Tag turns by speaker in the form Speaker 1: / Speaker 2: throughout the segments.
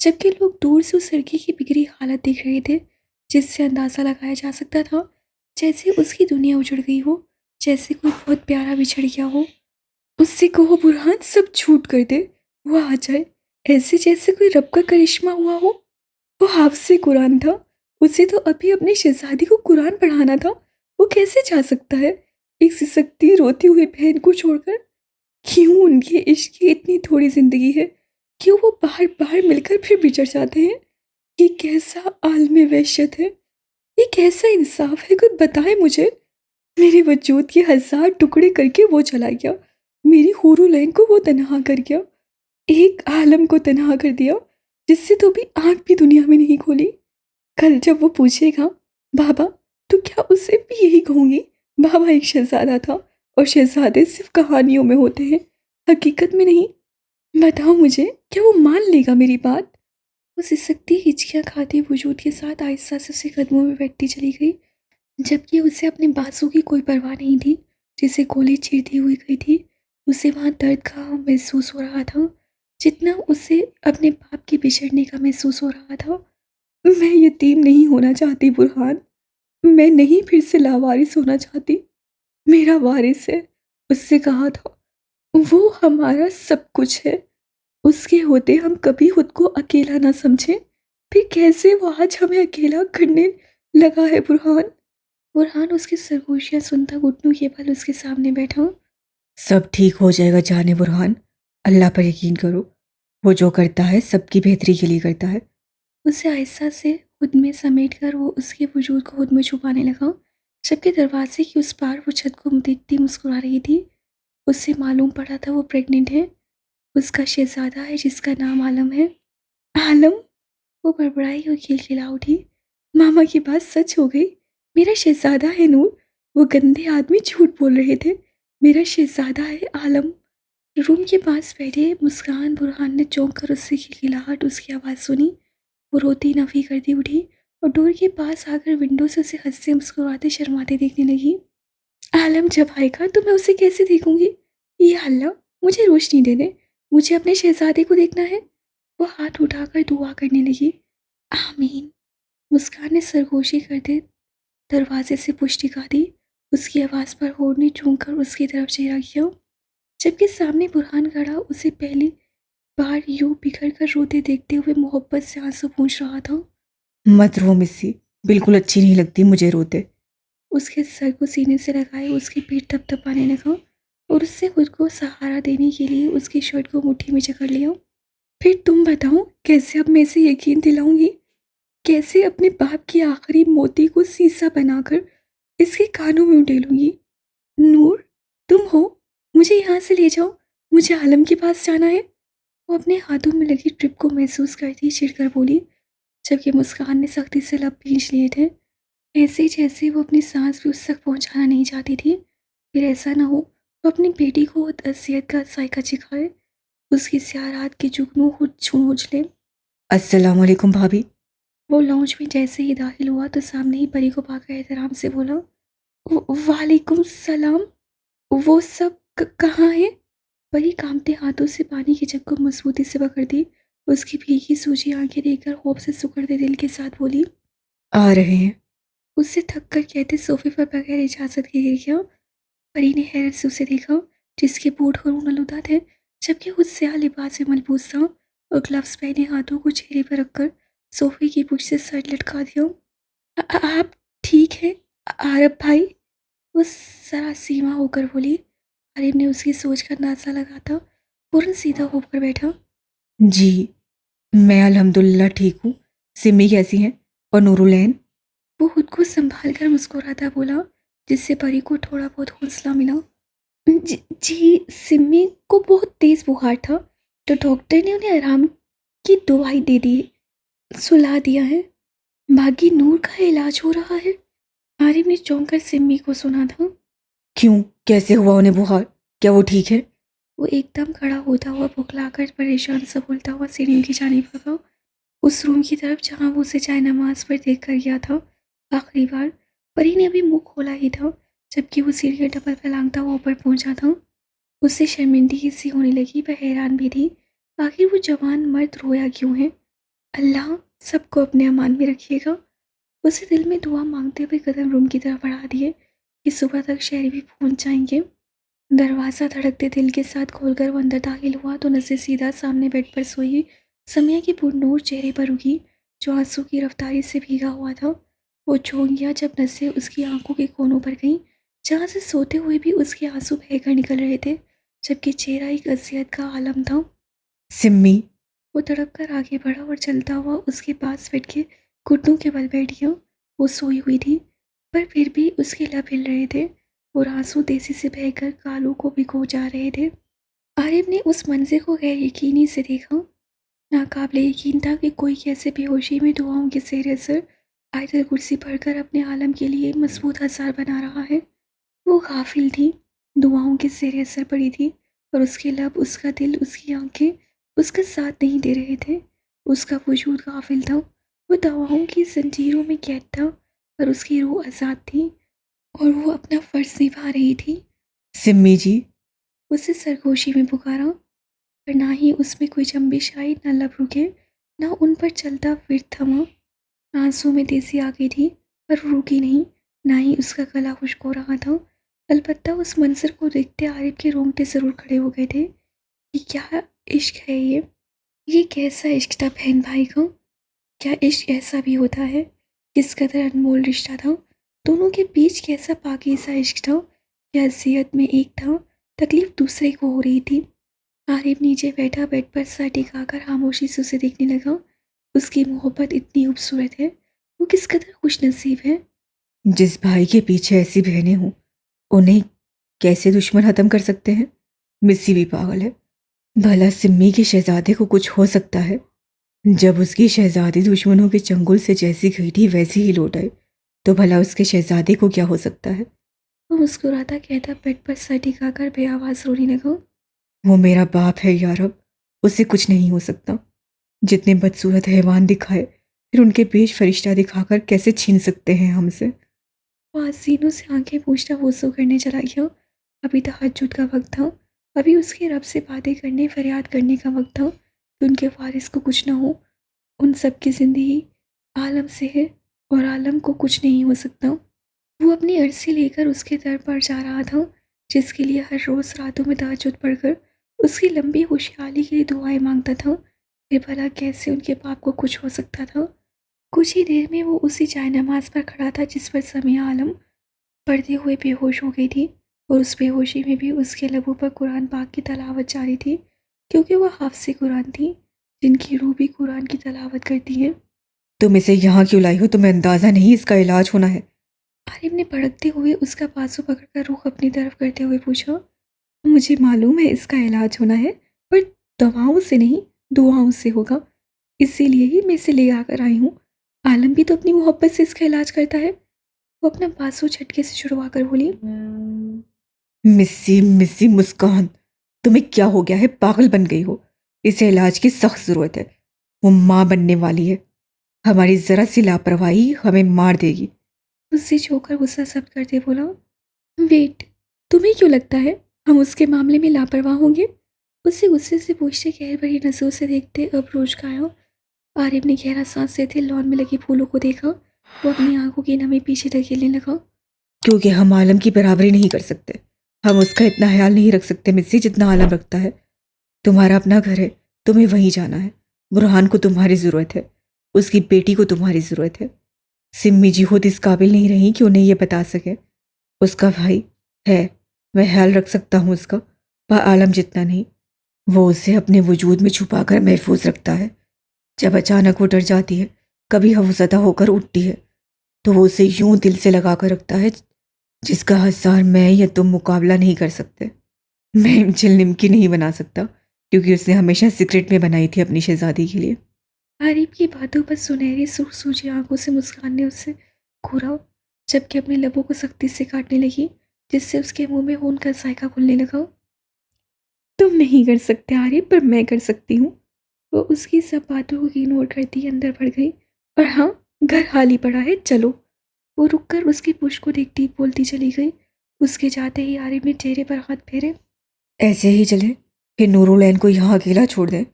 Speaker 1: جبکہ لوگ دور سے اس لڑکی کی بگڑی حالت دیکھ رہے تھے، جس سے اندازہ لگایا جا سکتا تھا جیسے اس کی دنیا اجڑ گئی ہو، جیسے کوئی بہت پیارا بچھڑ گیا ہو۔ اس سے کہو برہان سب چھوٹ کر دے، وہ آ جائے، ایسے جیسے کوئی رب کا کرشمہ ہوا ہو۔ وہ حافظ قرآن تھا، اسے تو ابھی اپنی شہزادی کو قرآن پڑھانا تھا، وہ کیسے جا سکتا ہے ایک سسکتی روتی ہوئی بہن کو چھوڑ کر؟ کیوں ان کے عشق کی اتنی تھوڑی زندگی ہے؟ کیوں وہ باہر باہر مل کر پھر بچڑ جاتے ہیں؟ یہ کیسا عالم وحشت ہے؟ یہ کیسا انصاف ہے؟ کوئی بتائے مجھے۔ میرے وجود کے 1000 ٹکڑے کر کے وہ چلا گیا، میری حور العین کو وہ تنہا کر گیا، ایک عالم کو تنہا کر دیا جس سے تو بھی آنکھ بھی دنیا میں نہیں کھولی۔ کل جب وہ پوچھے گا بابا، تو کیا اسے بھی یہی کہوں گی؟ بابا ایک شہزادہ تھا، اور شہزادے صرف کہانیوں میں ہوتے ہیں، حقیقت میں نہیں۔ بتاؤ مجھے، کیا وہ مان لے گا میری بات؟ وہ سسکتی ہچکیاں کھاتے وجود کے ساتھ آہستہ سے اسے قدموں میں بیٹھتی چلی گئی، جبکہ اسے اپنے بازو کی کوئی پرواہ نہیں تھی جسے گولی چیرتی ہوئی گئی تھی۔ اسے وہاں درد کا محسوس ہو رہا تھا جتنا اسے اپنے باپ کے بچھڑنے کا محسوس ہو رہا تھا۔ میں یتیم نہیں ہونا چاہتی برہان، میں نہیں پھر سے لاوارث ہونا چاہتی۔ میرا وارث ہے، اس سے کہا تھا، وہ ہمارا سب کچھ ہے، اس کے ہوتے ہم کبھی خود کو اکیلا نہ سمجھیں، پھر کیسے وہ آج ہمیں اکیلا کرنے لگا ہے برہان؟ برہان اس کی سرگوشیاں سنتا گھٹنوں کے بل اس کے سامنے بیٹھا۔
Speaker 2: سب ٹھیک ہو جائے گا جانے برہان، اللہ پر یقین کرو، وہ جو کرتا ہے سب کی بہتری کے لیے کرتا ہے۔
Speaker 1: اسے آہستہ سے خود میں سمیٹ کر وہ اس کے وجود کو خود میں چھپانے لگا، جبکہ دروازے کی اس پار وہ چھت کو دیکھتی مسکرا رہی تھی۔ اس سے معلوم پڑا تھا وہ پریگننٹ ہے، اس کا شہزادہ ہے جس کا نام عالم ہے۔ عالم؟ وہ بڑبڑائی اور کھلکھلا اٹھی۔ ماما کی بات سچ ہو گئی، میرا شہزادہ ہے نور، وہ گندے آدمی جھوٹ بول رہے تھے، میرا شہزادہ ہے عالم۔ روم کے پاس بیٹھے مسکان برہان نے چونک کر اس سے کھلکھلاہٹ اس کی آواز سنی۔ وہ روتی نفی کرتی اٹھی اور ڈور کے پاس آ کر ونڈو سے اسے ہنستے مسکراتے شرماتے دیکھنے لگی۔ عالم جب آئے گا تو میں اسے کیسے دیکھوں گی؟ یا اللہ، مجھے روشنی دے دے، مجھے اپنے شہزادے کو دیکھنا ہے۔ وہ ہاتھ اٹھا کر دعا کرنے لگی۔ آمین۔ مسکان نے سرگوشی کرتے دروازے سے پشت ٹکا دی۔ اس کی آواز پر ہور نے چونک کر اس کی طرف چہرہ کیا، جبکہ سامنے برہان کھڑا اسے پہلی بار یوں بکھر کر روتے دیکھتے ہوئے محبت سے آنسو پونچھ رہا تھا۔
Speaker 2: مت رو مسی، بالکل اچھی نہیں لگتی مجھے روتے۔
Speaker 1: اس کے سر کو سینے سے لگائے اس کی پیٹھ تپ تپانے لگا اور اس سے خود کو سہارا دینے کے لیے اس کی شرٹ کو مٹھی میں جکڑ لیا۔ پھر تم بتاؤ کیسے اب میں اسے یقین دلاؤں گی؟ کیسے اپنے باپ کی آخری موتی کو سیسا بنا کر اس کے کانوں میں اڈیلوں گی؟ نور، تم ہو، مجھے یہاں سے لے جاؤ، مجھے عالم کے پاس جانا ہے۔ وہ اپنے ہاتھوں میں لگی ٹرپ کو محسوس کرتی چڑھ کر بولی، جبکہ مسکان نے سختی سے لب بھینچ لیے تھے، ایسے جیسے وہ اپنی سانس بھی اس تک پہنچانا نہیں چاہتی تھی۔ پھر ایسا نہ ہو وہ اپنی بیٹی کو اذیت کا ذائقہ چکھائے، اس کی سیاہ رات کے جگنوں کو چھونچ لے۔
Speaker 2: السلام علیکم بھابھی۔
Speaker 1: وہ لاؤنج میں جیسے ہی داخل ہوا تو سامنے ہی پری کو پا کر احترام سے بولا، وعلیکم السلام، وہ سب کہاں ہے؟ پری کانپتے ہاتھوں سے پانی کے جگ کو مضبوطی سے پکڑ دی، اس کی بھیگی سوجی آنکھیں دیکھ کر خوف سے سکڑتے دل کے ساتھ بولی۔
Speaker 2: آ رہے ہیں۔
Speaker 1: اس سے تھک کر کہتے صوفے پر بغیر اجازت کے گر گیا۔ پری نے حیرت سے اسے دیکھا، جس کے بوٹ اور آلودہ تھے، جبکہ وہ سیاہ لباس میں ملبوس تھا، اور گلوز پہنے ہاتھوں کو چہرے پر رکھ کر صوفے کی پشت سے سر لٹکا دیا۔ آپ ٹھیک ہیں عارب بھائی؟ وہ سراسیمہ ہو کر بولی۔ عارب نے اس کی سوچ کا اندازہ لگاتا فوراً سیدھا ہو کر بیٹھا۔
Speaker 2: جی میں الحمدللہ ٹھیک ہوں، سمی کیسی ہیں اور نور العین؟
Speaker 1: وہ خود کو سنبھال کر مسکراتا بولا، جس سے پری کو تھوڑا بہت حوصلہ ملا۔ جی سمی کو بہت تیز بخار تھا، تو ڈاکٹر نے انہیں آرام کی دوائی دے دی، سلا دیا ہے، باقی نور کا علاج ہو رہا ہے۔ عارف نے چونک کر سمی کو سنا تھا۔
Speaker 2: کیوں، کیسے ہوا انہیں بخار؟ کیا وہ ٹھیک ہے؟
Speaker 1: وہ ایک دم کھڑا ہوتا ہوا بکھلا کر پریشان سا بولتا ہوا سیڑھیوں کی جانب بھاگا، اس روم کی طرف جہاں وہ اسے چائے نماز پر دیکھ کر گیا تھا آخری بار۔ پری نے ابھی منہ کھولا ہی تھا جبکہ وہ سیڑھیاں ڈبل پھیلانگتا ہوا اوپر پہنچا تھا۔ اسے شرمندگی سی ہونے لگی، وہ حیران بھی تھی آخر وہ جوان مرد رویا کیوں ہے۔ اللہ سب کو اپنے امان میں رکھیے گا۔ اسے دل میں دعا مانگتے ہوئے قدم روم کی طرف بڑھا دیے کہ صبح تک شہری بھی پہنچ جائیں گے۔ دروازہ دھڑکتے دل کے ساتھ کھول کر وہ اندر داخل ہوا تو نظر سیدھا سامنے بیڈ پر سوئی سمیہ کی پرنور چہرے پر رکی جو آنسو کی رفتاری سے بھیگا ہوا تھا۔ وہ چونک گیا جب نظریں اس کی آنکھوں کے کونوں پر گئیں جہاں سے سوتے ہوئے بھی اس کے آنسو بہہ کر نکل رہے تھے، جبکہ چہرہ ایک اذیت کا عالم تھا۔
Speaker 2: سمی،
Speaker 1: وہ تڑپ کر آگے بڑھا اور چلتا ہوا اس کے پاس بیٹھ کے گھٹنوں کے بل بیٹھ گیا۔ وہ سوئی ہوئی تھی پر پھر بھی اس کے لب ہل رہے تھے اور آنسو تیزی سے بہہ کر کالوں کو بھگو جا رہے تھے۔ عارف نے اس منظر کو غیر یقینی سے دیکھا۔ ناقابل یقین تھا کہ کوئی کیسے بے ہوشی میں دعاؤں کے زیر اثر آیت الکرسی پڑھ کر اپنے عالم کے لیے مضبوط آثار بنا رہا ہے۔ وہ غافل تھی، دعاؤں کے زیر اثر پڑی تھی اور اس کے لب، اس کا دل، اس کی آنکھیں اس کا ساتھ نہیں دے رہے تھے۔ اس کا وجود غافل تھا، وہ دعاؤں کی زنجیروں میں قید تھا اور اس کی روح آزاد تھی اور وہ اپنا فرض نبھا رہی تھی۔
Speaker 2: سمی جی،
Speaker 1: اسے سرگوشی میں پکارا پر نہ ہی اس میں کوئی جنبش آئی، نہ لب رکے، نہ ان پر چلتا پھر تھما۔ آنسوں میں تیزی آ گئی تھی پر وہ رکی نہیں، نہ ہی اس کا گلا خشک ہو رہا تھا۔ البتہ اس منظر کو دیکھتے عارف کے رونگٹے ضرور کھڑے ہو گئے تھے۔ یہ کیا عشق ہے یہ کیسا عشق تھا بہن بھائی کا؟ کیا عشق ایسا بھی ہوتا ہے؟ کس قدر انمول رشتہ تھا دونوں کے بیچ، کیسا پاکیزہ عشق تھا کہ اذیت میں ایک تھا، تکلیف دوسرے کو ہو رہی تھی۔ عارف نیچے بیٹھا بیڈ پر سر ٹکا کر خاموشی سے اسے دیکھنے لگا۔ اس کی محبت اتنی خوبصورت ہے، وہ کس قدر خوش نصیب ہے۔
Speaker 2: جس بھائی کے پیچھے ایسی بہنیں ہوں انہیں کیسے دشمن ختم کر سکتے ہیں؟ مسی بھی پاگل ہے۔ بھلا سمی کے شہزادے کو کچھ ہو سکتا ہے؟ جب اس کی شہزادی دشمنوں کے چنگل سے جیسی گئی تھی ویسی ہی لوٹ آئی تو بھلا اس کے شہزادے کو کیا ہو سکتا ہے؟
Speaker 1: وہ مسکراتا کہتا بیڈ پر سر ٹکا کر بے آواز رونے لگا۔
Speaker 2: وہ میرا باپ ہے یا رب، اسے کچھ نہیں ہو سکتا۔ جتنے بدصورت حیوان دکھائے پھر ان کے پیش فرشتہ دکھا کر کیسے چھین سکتے ہیں ہم سے؟
Speaker 1: وہ آستینوں سے آنکھیں پوچھتا وضو کرنے چلا گیا۔ ابھی تہجد کا وقت تھا، ابھی اس کے رب سے باتیں کرنے، فریاد کرنے کا وقت تھا کہ ان کے وارث کو کچھ نہ ہو۔ ان سب کی زندگی عالم سے ہے اور عالم کو کچھ نہیں ہو سکتا۔ وہ اپنی عرصی لے کر اس کے در پر جا رہا تھا جس کے لیے ہر روز راتوں میں تہجد پڑھ کر اس کی لمبی خوشحالی کے لیے دعائیں مانگتا تھا۔ پھر بھلا کیسے ان کے باپ کو کچھ ہو سکتا تھا؟ کچھ ہی دیر میں وہ اسی جائے نماز پر کھڑا تھا جس پر سمیہ عالم پڑھتے ہوئے بے ہوش ہو گئی تھی، اور اس بے ہوشی میں بھی اس کے لبوں پر قرآن پاک کی تلاوت جاری تھی، کیونکہ وہ حافظ قرآن تھی جن کی روح بھی قرآن کی تلاوت کرتی ہے۔
Speaker 2: تم اسے یہاں کیوں لائی ہو؟ تمہیں اندازہ نہیں اس کا علاج ہونا ہے؟
Speaker 1: عارف نے بھڑکتے ہوئے اس کا بازو پکڑ کر رخ اپنی طرف کرتے ہوئے پوچھا۔ مجھے معلوم ہے اس کا علاج ہونا ہے، پر دواؤں سے نہیں، دعاؤں سے ہوگا۔ اسی لیے ہی میں اسے لے آ کر آئی ہوں۔ عالم بھی تو اپنی محبت سے اس کا علاج کرتا ہے۔ وہ اپنا بازو جھٹکے سے چھڑوا کر بولی۔
Speaker 2: مسی مسکان، تمہیں کیا ہو گیا ہے؟ پاگل بن گئی ہو؟ اسے علاج کی سخت ضرورت ہے، وہ ماں بننے والی ہے، ہماری ذرا سی لاپرواہی ہمیں مار دے گی۔
Speaker 1: اس سے چھو کر غصہ ضبط کرتے بولا۔ ویٹ، تمہیں کیوں لگتا ہے ہم اس کے معاملے میں لاپرواہ ہوں گے؟ اسے غصے سے پوچھتے گہر بھری نظروں سے دیکھتے اب روش گایا۔ عارف نے گہرا سانس لیتے لان میں لگی پھولوں کو دیکھا۔ وہ اپنی آنکھوں کی نمی پیچھے دھکیلنے لگا۔
Speaker 2: کیونکہ ہم عالم کی برابری نہیں کر سکتے، ہم اس کا اتنا خیال نہیں رکھ سکتے مسی جتنا عالم رکھتا ہے۔ تمہارا اپنا گھر ہے، تمہیں وہیں جانا ہے۔ برہان کو تمہاری ضرورت ہے، اس کی بیٹی کو تمہاری ضرورت ہے۔ سمی جی خود اس قابل نہیں رہی کہ انہیں یہ بتا سکے۔ اس کا بھائی ہے، میں خیال رکھ سکتا ہوں اس کا، پر عالم جتنا نہیں۔ وہ اسے اپنے وجود میں چھپا کر محفوظ رکھتا ہے۔ جب اچانک وہ ڈر جاتی ہے، کبھی خوفزدہ ہو کر اٹھتی ہے، تو وہ اسے یوں دل سے لگا کر رکھتا ہے جس کا 1000 میں یا تم مقابلہ نہیں کر سکتے۔ میں چل نمکی نہیں بنا سکتا کیونکہ اس نے ہمیشہ سیکرٹ میں بنائی تھی اپنی شہزادی کے لیے۔
Speaker 1: عارف کی باتوں پر سنہری سرخ سوجی آنکھوں سے مسکان نے اس سے گھورا، جبکہ اپنے لبوں کو سختی سے کاٹنے لگی جس سے اس کے منہ میں خون کا ذائقہ کھلنے لگا۔ تم نہیں کر سکتے عارف، پر میں کر سکتی ہوں۔ وہ اس کی سب باتوں کو اگنور کرتی اندر بڑھ گئی۔ اور ہاں، گھر خالی پڑا ہے، چلو۔ وہ رک کر اس کی پشت کو دیکھتی بولتی چلی گئی۔ اس کے جاتے ہی عارف نے چہرے پر ہاتھ پھیرے۔
Speaker 2: ایسے ہی چلے کہ نورالعین کو یہاں اکیلا چھوڑ دیں؟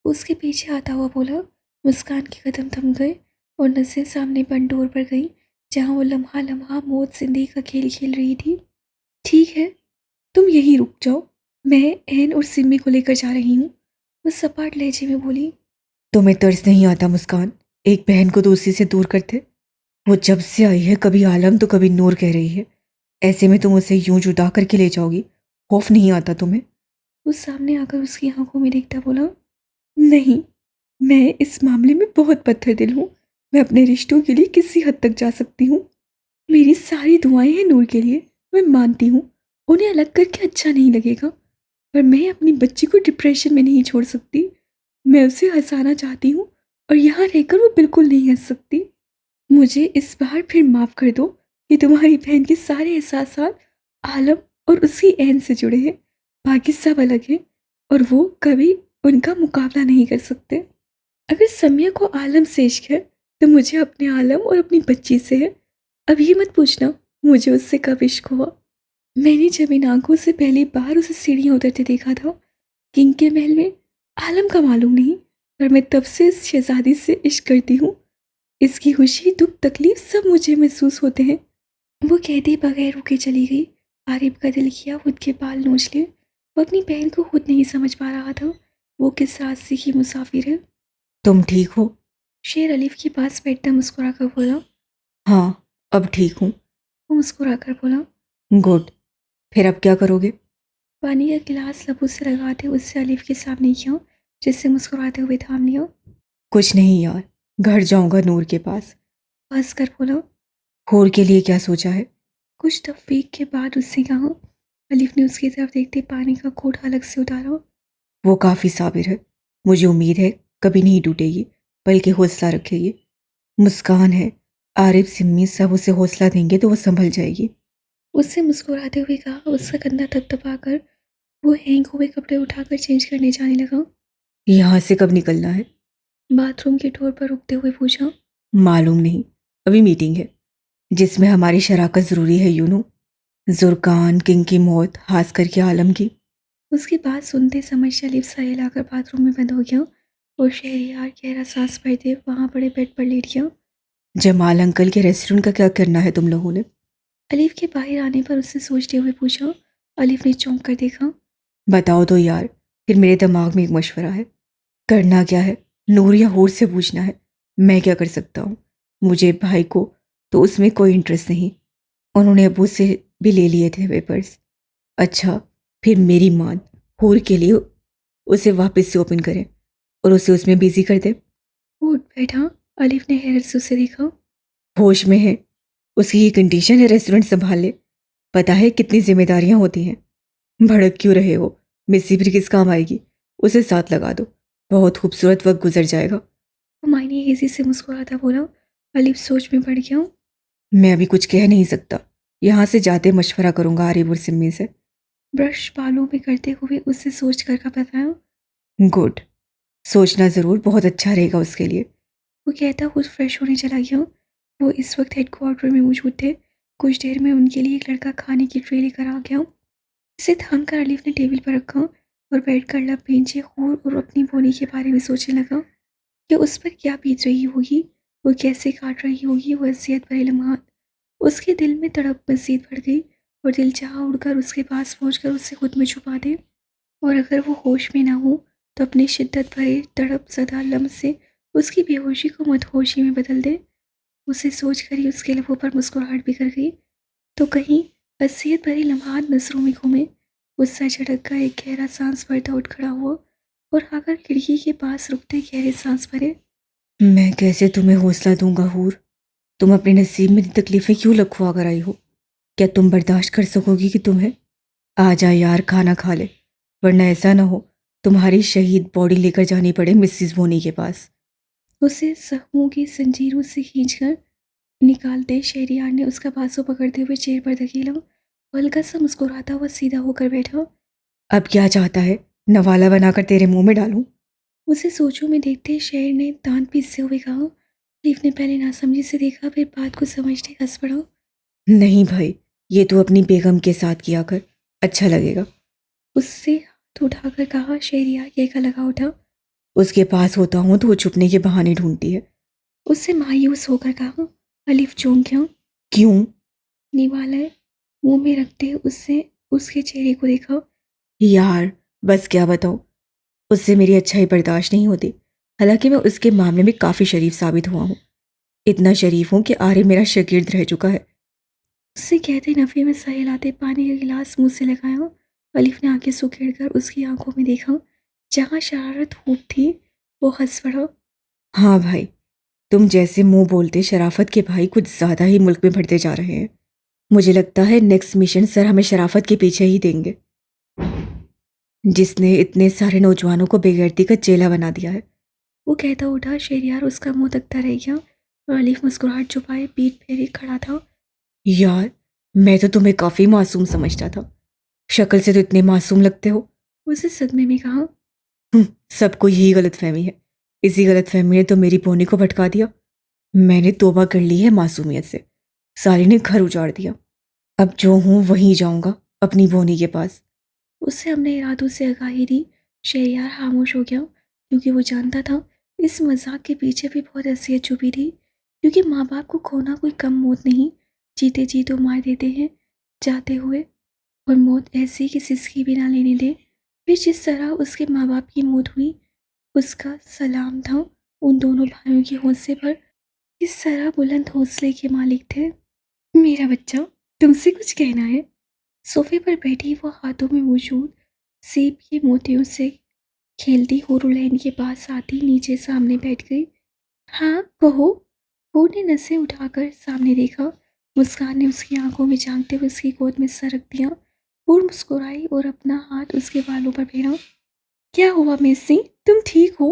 Speaker 1: اس کے پیچھے آتا ہوا بولا۔ مسکان کے قدم تھم گئے اور نظریں سامنے بند ڈور پر گئیں جہاں وہ لمحہ لمحہ موت زندگی کا کھیل کھیل رہی تھی۔ ٹھیک ہے، تم یہیں رک جاؤ، میں این اور سمی کو لے کر جا رہی ہوں، وہ سپاٹ لہجے میں بولی۔
Speaker 2: تمہیں ترس نہیں آتا مسکان، ایک بہن کو دوسری سے دور کرتے؟ وہ جب سے آئی ہے کبھی عالم تو کبھی نور کہہ رہی ہے، ایسے میں تم اسے یوں جدا کر کے لے جاؤ گی؟ خوف نہیں آتا تمہیں؟
Speaker 1: وہ سامنے آ کر اس کی آنکھوں میں دیکھتا بولا، نہیں، میں اس معاملے میں بہت پتھر دل ہوں، میں اپنے رشتوں کے لیے کسی حد تک جا سکتی ہوں، میری ساری دعائیں ہیں نور کے لیے، میں مانتی ہوں انہیں الگ کر کے اچھا نہیں لگے گا، پر میں اپنی بچی کو ڈپریشن میں نہیں چھوڑ سکتی، میں اسے ہنسانا چاہتی ہوں اور یہاں رہ کر وہ بالکل نہیں ہنس سکتی، مجھے اس بار پھر معاف کر دو کہ تمہاری بہن کے سارے احساسات عالم اور اس کی عین سے جڑے ہیں، باقی سب الگ ہیں اور وہ کبھی ان کا مقابلہ نہیں کر سکتے۔ اگر سمیہ کو عالم سے عشق ہے تو مجھے اپنے عالم اور اپنی بچی سے ہے، اب یہ مت پوچھنا مجھے اس سے کب عشق ہوا، میں نے جب ان آنکھوں سے پہلی بار اسے سیڑھیاں اترتے دیکھا تھا کنگ کے محل میں، عالم کا معلوم نہیں، پر میں تب سے اس شہزادی سے عشق کرتی ہوں، اس کی خوشی دکھ تکلیف سب مجھے محسوس ہوتے ہیں۔ وہ کہتے بغیر رکے چلی گئی۔ عارف کا دل کیا خود کے بال نوچ لے، وہ اپنی بہن کو خود نہیں سمجھ پا رہا تھا وہ کس راستے کی مسافر ہے۔
Speaker 2: تم ٹھیک ہو؟
Speaker 1: شیر الف کے پاس بیٹھتا مسکرا کر بولا۔
Speaker 2: ہاں، اب ٹھیک ہوں۔
Speaker 1: وہ مسکرا کر بولا۔
Speaker 2: گڈ، پھر اب کیا کرو گے؟
Speaker 1: پانی کا گلاس لبوں سے لگاتے اس سے الف کے سامنے کیا، جس سے مسکراتے ہوئے تھام لیا۔
Speaker 2: کچھ نہیں یار، گھر جاؤں گا نور کے پاس۔
Speaker 1: ہنس کر بولا۔
Speaker 2: ہور کے لیے کیا سوچا ہے؟
Speaker 1: کچھ تفریق کے بعد اس سے کہا۔ الف نے اس کی طرف دیکھتے پانی کا گھونٹ الگ سے اتارا۔
Speaker 2: وہ کافی صابر ہے، مجھے امید ہے کبھی نہیں ٹوٹے گی، بلکہ حوصلہ رکھے گی۔ مسکان ہے، عارف سمی سب اسے حوصلہ دیں گے تو وہ سنبھل جائے گی۔
Speaker 1: اس سے مسکراتے ہوئے کہا، اس کا کندھا تھپ تھپا کر وہ ہینگ ہوئے کپڑے اٹھا کر چینج کرنے جانے لگا۔
Speaker 2: یہاں سے کب نکلنا ہے؟
Speaker 1: باتھ روم کے ڈور پر رکتے ہوئے پوچھا۔
Speaker 2: معلوم نہیں، ابھی میٹنگ ہے جس میں ہماری شراکت ضروری ہے یونو، زرکان کنگ کی موت، خاص کر کے عالم کی۔
Speaker 1: اس کی بات سنتے سمجھ شلیف سر ہلا کر باتھ روم میں بند ہو گیا اور شہریار گہرا سانس بھرتے وہاں پڑے بیڈ پر لیٹ گیا۔
Speaker 2: جمال انکل کے ریسٹورنٹ کا کیا کرنا ہے تم لوگوں نے؟
Speaker 1: الف کے باہر آنے پر اس سے سوچتے ہوئے پوچھا۔ الف نے چونک کر دیکھا۔
Speaker 2: بتاؤ تو یار، پھر میرے دماغ میں ایک مشورہ ہے۔ کرنا کیا ہے؟ نور یا ہور سے پوچھنا ہے، میں کیا کر سکتا ہوں؟ مجھے بھائی کو تو اس میں کوئی انٹرسٹ نہیں، انہوں نے ابو سے بھی لے لیے تھے پیپرز۔ اچھا، پھر میری مان ہور کے لیے اسے واپس سے اوپن کریں اور اسے اس میں بیزی کر دیں۔
Speaker 1: وہ اٹھ بیٹھا۔ الف نے حیرت سے اسے دیکھا۔
Speaker 2: ہوش میں ہے؟ اس کی یہ کنڈیشن ہے ریسٹورنٹ سنبھال لے، پتہ ہے کتنی ذمہ داریاں ہوتی ہیں۔ بھڑک کیوں رہے ہو؟ مسی پھر کس کام آئے گی؟ اسے ساتھ لگا دو، بہت خوبصورت وقت گزر جائے گا۔
Speaker 1: ہمائنی ایزی سے مسکراتا بولا۔ الف سوچ میں پڑ گیا۔
Speaker 2: میں ابھی کچھ کہہ نہیں سکتا، یہاں سے جاتے مشورہ کروں گا عارف اور سمی سے۔
Speaker 1: برش بالوں میں کرتے ہوئے اس سے سوچ کر کا بتایا۔
Speaker 2: گڈ، سوچنا ضرور، بہت اچھا رہے گا اس کے لیے۔
Speaker 1: وہ کہتا خود فریش ہونے چلا گیا۔ وہ اس وقت ہیڈ کوارٹر میں موجود تھے۔ کچھ دیر میں ان کے لیے ایک لڑکا کھانے کی ٹرے لے کر آ گیا۔ اسے تھام کر الف نے ٹیبل پر رکھا اور بیٹھ کر لب بھینچے خور اور اپنی بونی کے بارے میں سوچنے لگا کہ اس پر کیا بیت رہی ہوگی، وہ کیسے کاٹ رہی ہوگی وہ اذیت بھرے لمحات۔ اس کے دل میں تڑپ مزید بڑھ گئی اور دل چاہا اڑ کر اس کے پاس پہنچ کر اسے خود میں چھپا دے، اور اگر وہ ہوش میں نہ ہو تو اپنی شدت بھرے تڑپ زدہ لمس سے اس کی بے ہوشی کو مدہوشی میں بدل دے۔ اسے سوچ کر ہی اس کے لبوں پر مسکراہٹ بھی کر گئی، تو کہیں اذیت بھری لمحات نظروں میں گھومے۔ غصہ جھڑک کر ایک گہرا سانس بھرتا اٹھ کھڑا ہوا اور آ کر کھڑکی کے پاس رکتے گہرے سانس بھرے۔
Speaker 2: میں کیسے تمہیں حوصلہ دوں گا ہور؟ تم اپنے نصیب میں تکلیفیں کیوں لکھوا کر آئی ہو؟ کیا تم برداشت کر سکو گی کہ تمہیں؟ آ جا یار، کھانا کھا لے، ورنہ ایسا نہ ہو تمہاری شہید باڈی لے کر جانی پڑے مسز بونی کے پاس۔
Speaker 1: اسے زخموں کی زنجیروں سے کھینچ کر نکالتے شہریار نے اس کا بازو پکڑتے ہوئے چیئر پر دھکیلا اور ہلکا سا مسکراتا ہوا سیدھا ہو کر بیٹھا۔
Speaker 2: اب کیا چاہتا ہے؟ نوالا بنا کر تیرے منہ میں ڈالوں؟
Speaker 1: اسے سوچوں میں دیکھتے شہر نے دانت پیستے ہوئے کہا۔ لیف نے پہلے ناسمجھی سے دیکھا، پھر بات کو سمجھتے ہنس پڑا۔
Speaker 2: نہیں بھائی، یہ تو اپنی بیگم کے ساتھ کیا کر، اچھا لگے گا۔
Speaker 1: اس سے ہاتھ اٹھا کر کہا۔ شہریار کہہ کا لگا اٹھا۔
Speaker 2: اس کے پاس ہوتا ہوں تو وہ چھپنے کے بہانے ڈھونڈتی ہے۔
Speaker 1: اس سے مایوس ہو کر کہا۔ الف چونک گیا۔
Speaker 2: کیوں؟
Speaker 1: نوالا منہ میں رکھتے اس سے اس کے چہرے کو دیکھا۔
Speaker 2: یار بس کیا بتاؤں، اس سے میری اچھائی برداشت نہیں ہوتی، حالانکہ میں اس کے معاملے میں کافی شریف ثابت ہوا ہوں، اتنا شریف ہوں کہ آرے میرا شاگرد رہ چکا ہے۔
Speaker 1: اس سے کہتے نفے میں سہ لاتے پانی کا گلاس منہ سے لگایا۔ الف نے آنکھیں سکیڑ کر اس کی آنکھوں میں دیکھا۔ جہاں شرارت خوب تھی وہ ہنس پڑا۔
Speaker 2: ہاں بھائی، تم جیسے منہ بولتے شرافت کے بھائی کچھ زیادہ ہی ملک میں بڑھتے جا رہے ہیں۔ مجھے لگتا ہے نیکسٹ مشن سر ہمیں شرافت کے پیچھے ہی دیں گے، جس نے اتنے سارے نوجوانوں کو بے غیرتی کا چیلا بنا دیا ہے۔
Speaker 1: وہ کہتا اٹھا۔ شہریار اس کا منہ تکتا رہ گیا اور الف مسکراہٹ چھپائے پیٹ پھیرے کھڑا تھا۔
Speaker 2: یار میں تو تمہیں کافی معصوم سمجھتا تھا، شکل سے تو اتنے معصوم لگتے ہو۔
Speaker 1: اسے صدمے میں کہا۔
Speaker 2: سب کو یہی غلط فہمی ہے، اسی غلط فہمی نے تو میری پونی کو بھٹکا دیا۔ میں نے توبہ کر لی ہے معصومیت سے، سالی نے گھر اجاڑ دیا، اب جو ہوں وہیں جاؤں گا اپنی بونی کے پاس۔
Speaker 1: اس سے ہم نے ارادوں سے آگاہی دی۔ شہریار خاموش ہو گیا کیونکہ وہ جانتا تھا اس مذاق کے پیچھے بھی بہت حیثیت چھپی تھی، کیونکہ ماں باپ کو کھونا کوئی کم موت نہیں، جیتے جی تو مار دیتے ہیں جاتے ہوئے، اور موت ایسی کہ سسکی بھی نہ لینے دے۔ پھر جس طرح اس کے ماں باپ کی موت ہوئی، اس کا سلام تھا ان دونوں بھائیوں کے حوصلے پر، کس طرح بلند حوصلے کے مالک تھے۔ میرا بچہ، تم سے کچھ کہنا ہے؟ صوفے پر بیٹھی وہ ہاتھوں میں موجود سیب کے موتیوں سے کھیلتی ہورولین کے پاس آتی نیچے سامنے بیٹھ گئی۔ ہاں کہو۔ ہور نے نسیں اٹھا کر سامنے دیکھا۔ مسکان نے اس کی آنکھوں میں جھانکتے ہوئے اس کی گود میں سر رکھ دیا۔ ہور مسکرائی اور اپنا ہاتھ اس کے بالوں پر پھیرا۔ کیا ہوا میسی، تم ٹھیک ہو؟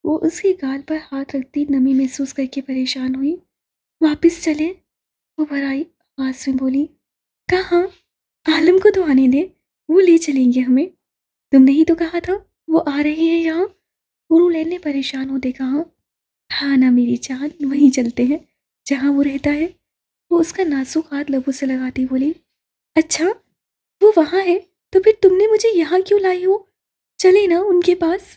Speaker 1: وہ اس کی گال پر ہاتھ رکھتی نمی محسوس کر کے پریشان ہوئی۔ واپس چلیں؟ وہ بھرائی آواز میں بولی۔ کہاں؟ عالم کو تو آنے دے، وہ لے چلیں گے ہمیں۔ تم نے ہی تو کہا تھا وہ آ رہے ہیں یہاں۔ ہورولین نے پریشان ہوتے کہا۔ ہاں نا میری جان، وہیں چلتے ہیں جہاں وہ رہتا ہے۔ وہ اس کا نازک ہاتھ لبوں سے لگاتی بولی۔ اچھا وہ وہاں ہے تو پھر تم نے مجھے یہاں کیوں لائی ہو؟ چلے نا ان کے پاس۔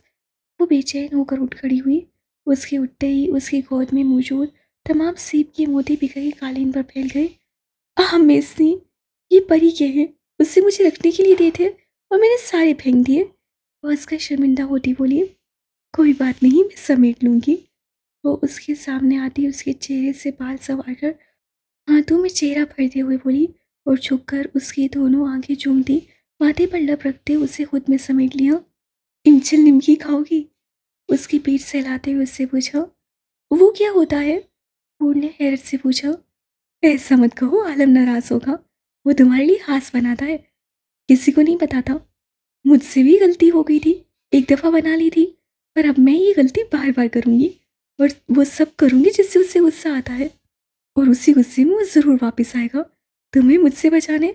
Speaker 1: وہ بے چین ہو کر اٹھ کھڑی ہوئی۔ اس کے اٹھتے ہی اس کی گود میں موجود تمام سیب کے موتی بکھری قالین پر پھیل گئے۔ میسی، یہ پری کے ہیں، اس سے مجھے رکھنے کے لیے دیے تھے اور میں نے سارے پھینک دیے۔ وہ اس کا شرمندہ ہوتی بولی۔ کوئی بات نہیں، میں سمیٹ لوں گی۔ وہ اس کے سامنے آتی اس کے چہرے سے بال سنوار کر ہاتھوں میں چہرہ پھیرتے ہوئے بولی اور چھپ کر اس کی دونوں آنکھیں چومتی ماتھے پر لب رکھتے اسے خود میں سمیٹ لیا۔ انچل نمکی کھاؤ گی؟ اس کی پیٹھ سہلاتے ہوئے اس سے پوچھا۔ وہ کیا ہوتا ہے؟ پور نے حیرت سے پوچھا۔ ایسا مت کہو، عالم ناراض ہوگا، وہ تمہارے لیے خاص بناتا ہے، کسی کو نہیں بتاتا۔ مجھ سے بھی غلطی ہو گئی تھی، ایک دفعہ بنا لی تھی، پر اب میں یہ غلطی بار بار کروں گی اور وہ سب کروں گی جس سے اسے غصہ آتا ہے، اور اسی غصے میں وہ ضرور واپس آئے گا تمہیں مجھ سے بچانے۔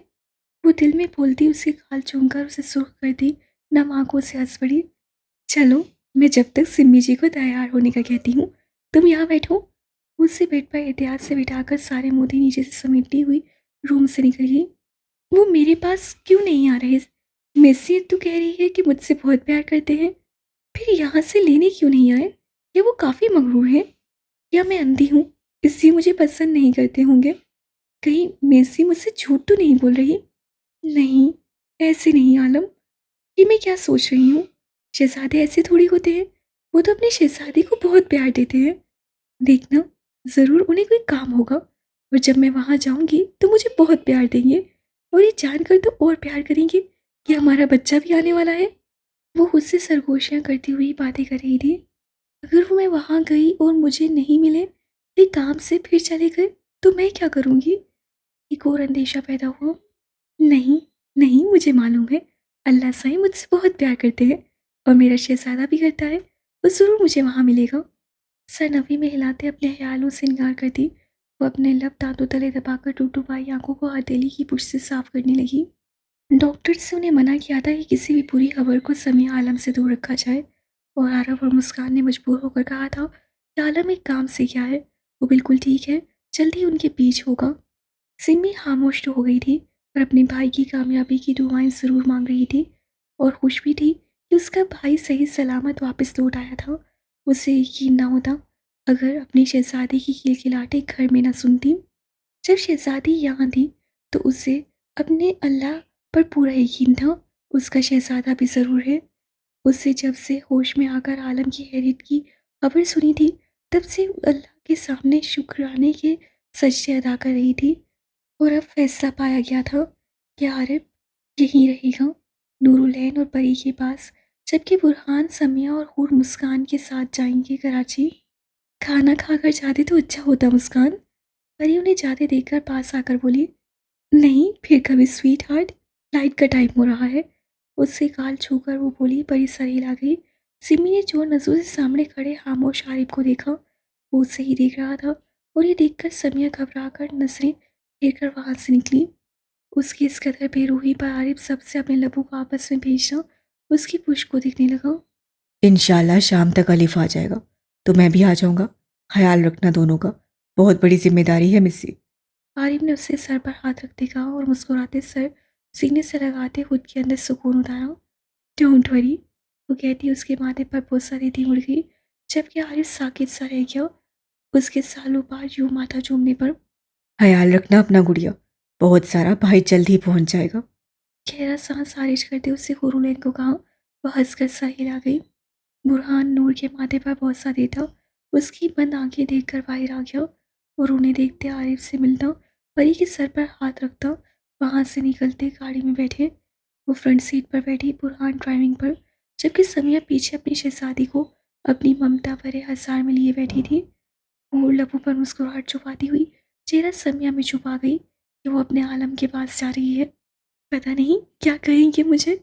Speaker 1: وہ دل میں بولتی اس کے گال چوم کر اسے سرخ کر دی، نم آنکھوں سے ہنس پڑی۔ چلو میں جب تک سمی جی کو تیار ہونے کا کہتی ہوں تم یہاں بیٹھو۔ اس سے بیڈ پر احتیاط سے بٹھا کر سارے موتی نیچے سے سمیٹتی ہوئی روم سے نکل گئی۔ وہ میرے پاس کیوں نہیں آ رہے؟ میسی تو کہہ رہی ہے کہ مجھ سے بہت پیار کرتے ہیں، پھر یہاں سے لینے کیوں نہیں آئے؟ یا وہ کافی مغرور ہیں، یا میں اندھی ہوں اس لیے مجھے پسند نہیں کرتے ہوں گے؟ کہیں میسی مجھ سے جھوٹ تو نہیں بول رہی؟ نہیں ایسے نہیں عالم، یہ میں کیا سوچ رہی ہوں، شہزادے ایسے تھوڑی ہوتے ہیں، وہ تو اپنے شہزادی کو بہت پیار دیتے ہیں۔ دیکھنا ضرور انہیں کوئی کام ہوگا اور جب میں وہاں جاؤں گی تو مجھے بہت پیار دیں گے، اور یہ جان کر تو اور پیار کریں گے کہ ہمارا بچہ بھی آنے والا ہے۔ وہ خود سے سرگوشیاں کرتی ہوئی باتیں کر رہی تھی۔ اگر وہ میں وہاں گئی اور مجھے نہیں ملے، ایک کام سے پھر چلے گئے تو میں کیا کروں گی؟ ایک اور اندیشہ پیدا ہوا۔ نہیں نہیں، مجھے معلوم ہے اللہ سائیں مجھ سے بہت پیار کرتے ہیں، اور میرا شہزادہ بھی کرتا ہے، وہ ضرور مجھے وہاں ملے گا۔ سر نفی میں ہلاتے اپنے خیالوں سے انکار کرتی وہ اپنے لب دانتوں تلے دبا کر ٹوٹو پائی آنکھوں کو ہتھیلی کی پشت سے صاف کرنے لگی۔ ڈاکٹر سے انہیں منع کیا تھا کہ کسی بھی بری خبر کو سمیع عالم سے دور رکھا جائے، اور عارف اور مسکان نے مجبور ہو کر کہا تھا کہ عالم ایک کام سے کیا ہے، وہ بالکل ٹھیک ہے، جلدی ان کے پیچھے ہوگا۔ سمی خاموش تو ہو گئی تھی پر اپنے بھائی کی کامیابی کی دعائیں ضرور مانگ رہی تھی، اور خوش بھی تھی کہ اس کا بھائی صحیح سلامت واپس لوٹ آیا تھا۔ اسے یقین نہ ہوتا اگر اپنی شہزادی کی کلکلاہٹیں گھر میں نہ سنتی۔ جب شہزادی یہاں تھی تو اسے اپنے اللہ پر پورا یقین تھا، اس کا شہزادہ بھی ضرور ہے۔ اسے جب سے ہوش میں آ کر عالم کی حیرت کی خبر سنی تھی، تب سے اللہ کے سامنے شکرانے کے سجدے ادا کر رہی تھی، اور اب فیصلہ پایا گیا تھا کہ عارف یہیں رہے گا، نور العین اور پری کے پاس، جبکہ برہان سمیہ اور حور مسکان کے ساتھ جائیں گے کراچی۔ کھانا کھا کر جاتے تو اچھا ہوتا مسکان، پری انہیں جاتے دیکھ کر پاس آ کر بولی۔ نہیں پھر کبھی سویٹ ہارٹ، لائٹ کا ٹائم ہو رہا ہے۔ اس سے گال چھو کر وہ بولی۔ پری سر ہلا گئی۔ سمی نے چور نظروں سے سامنے کھڑے خاموش عارف کو دیکھا، وہ اسے ہی دیکھ رہا تھا، اور یہ دیکھ کر سمیہ گھبرا کر نظریں پھیر کر وہاں سے نکلی۔ اس کی اس قدر بے روحی پر عارف سب سے اپنے لبوں کو آپس میں بھیجنا اس کی پشت کو دیکھنے لگا۔
Speaker 2: انشاءاللہ شام تک الف آ جائے گا تو میں بھی آ جاؤں گا، خیال رکھنا دونوں کا، بہت بڑی ذمہ داری ہے مسی۔
Speaker 1: عارف نے اسے سر پر ہاتھ رکھتے کہا اور مسکراتے سر سینے سے لگاتے خود کے اندر سکون اتارا۔ ڈونٹ وری، وہ کہتی اس کے ماتھے پر بوسہ دیتی مڑ گئی، جبکہ عارف ساکت سا رہ گیا، اس کے سالوں بعد یوں ماتھا چومنے پر۔
Speaker 2: خیال رکھنا اپنا گڑیا، بہت سارا بھائی جلد ہی پہنچ جائے گا۔
Speaker 1: گہرا سانس خارج کرتے اسے حورالعین کو کہا، وہ ہنس کر سر ہلا گئی۔ برہان نور کے ماتھے پر بوسہ دیتا اس کی بند آنکھیں دیکھ کر باہر آ گیا، اور انہیں دیکھتے عارف سے ملتا، پری کے سر پر ہاتھ رکھتا وہاں سے نکلتے گاڑی میں بیٹھے۔ وہ فرنٹ سیٹ پر بیٹھی، برہان ڈرائیونگ پر، جبکہ سمیہ پیچھے اپنی شہزادی کو اپنی ممتا بھرے ہزار میں لیے بیٹھی تھی، اور لبوں پر مسکراہٹ چھپاتی ہوئی چہرہ سمیہ میں چھپا گئی کہ وہ اپنے عالم کے پاس جا رہی ہے۔ پتہ نہیں کیا کہیں گے مجھے۔